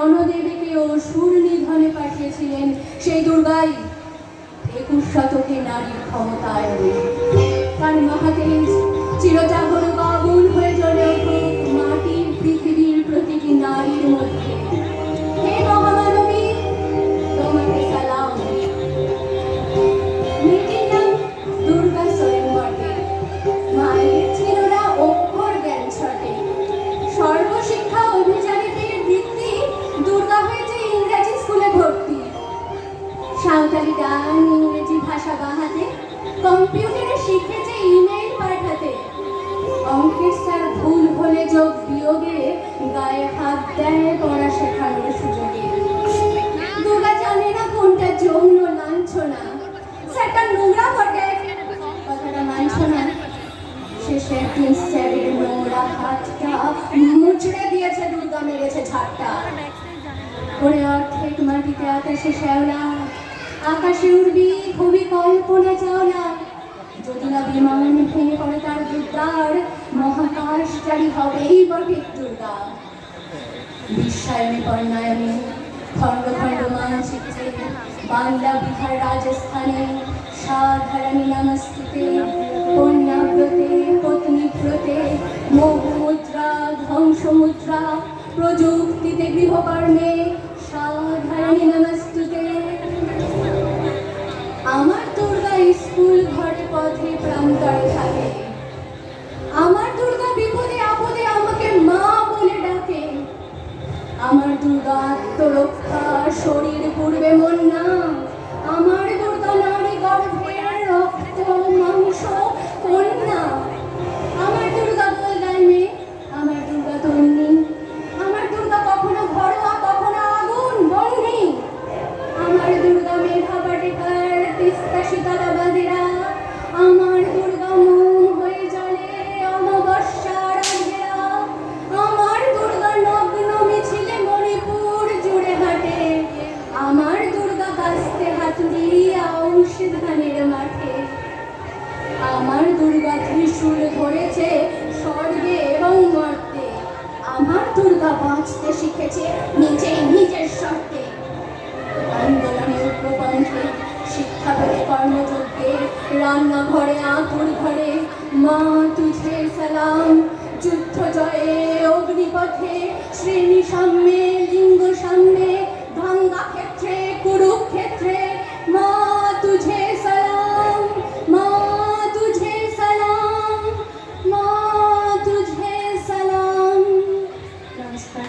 রণদেবীকে অসুর নিধনে পাঠিয়েছিলেন সেই দুর্গাই 21 শতকে নারীর ক্ষমতায় তার মহাতেজ চিরজাগরুক আগুন হয়ে জ্বলে উঠুক মাটির পৃথিবীর প্রতিটি নারীর মধ্যে। হে মহামানবী, তোমাকে সালাম। মেয়েটির নাম দুর্গা সোরেন বটে। মায়ের ছিল না অক্ষর জ্ঞান ছটে। সর্বশিক্ষা অভিযানেতে বৃত্তি দুর্গা হয়েছে ইংরেজি স্কুলে ভর্তি। সাঁওতালি গান ইংরেজি ভাষা বাহাতে, কম্পিউটারে শিখেছে ইমেইল পাঠাতে। অঙ্কের স্যার ভুল হলে যোগ বিয়োগে গায়ে হাত দেয় পড়া শেখানোর সুযোগে। দুর্গা জানে না কোনটা যৌন লাঞ্ছনা। স্যারটা নোংরা বটে, কথাটা মানছ না। শেষে একদিন স্যারের নোংরা হাতটা মুচড়ে দিয়েছে, দুর্গা মেরেছে ঝাপটা। ওরে অর্ধেক মাটিতে আকাশে শ্যাওলা, আকাশে উড়বি খুবই কল্পনা চাওলা। যদি না বিমান ভেঙে পড়ে তার দুর্গার, মহাকাশচারী হবেই বটে দুর্গা। বিশ্বায়নে বর্ণায়নে খণ্ড খণ্ড মানচিত্রে বাংলা বিহার রাজস্থানে সাধারণী নমস্তুতে কন্যাব্রতে পত্নীব্রতে মোহমুদ্রা ধ্বংসমুদ্রা প্রযুক্তিতে গৃহকর্মে সাধারণী নমস্তুতে। আমার দুর্গা স্কুল ঘরে পথে প্রান্তরে থাকে। আমার দুর্গা বিপদে আপদে আমাকে মা বলে ডাকে। আমার দুর্গা আত্মরক্ষা শরীর পূর্বে মন না। আমার দুর্গা নারী গর্ভের রক্ত মাংস কন্যা। আমার দুর্গা গোলগাল মেয়ে, আমার দুর্গা তন্নি। আমার দুর্গা কখনো ঘরোয়া কখনো আগুন বন্যি। আমার দুর্গা মেঘা পাটেকার তিস্তা শীতলা বাঁধেরা। আমার দুর্গা মোম হয়ে জ্বলে অমাবস্যার আঘেরা। আমার দুর্গা নগ্ন মিছিলে মণিপুর জুড়ে হাঁটে। আমার দুর্গা কাস্তে হাতুড়ি আউশ ধানের মাঠে। আমার দুর্গা ত্রিশূল ধরেছে স্বর্গে এবং মর্তে। আমার দুর্গা বাঁচতে শিখেছে নিজের শর্তে। আন্দোলনে উগ্রপন্থে শিক্ষা পেতে কর্মযজ্ঞে রান্নাঘরে আতুর ঘরে মা তুঝে সালাম। যুদ্ধ জয়ে অগ্নিপথে শ্রেণী সাম্যে লিঙ্গ সাম্যে ভাঙ্গা ক্ষেত্রে কুরুক্ষেত্রে মা তুঝে সালাম। মা তুঝে সালাম, মা তুঝে সালাম। নমস্কার।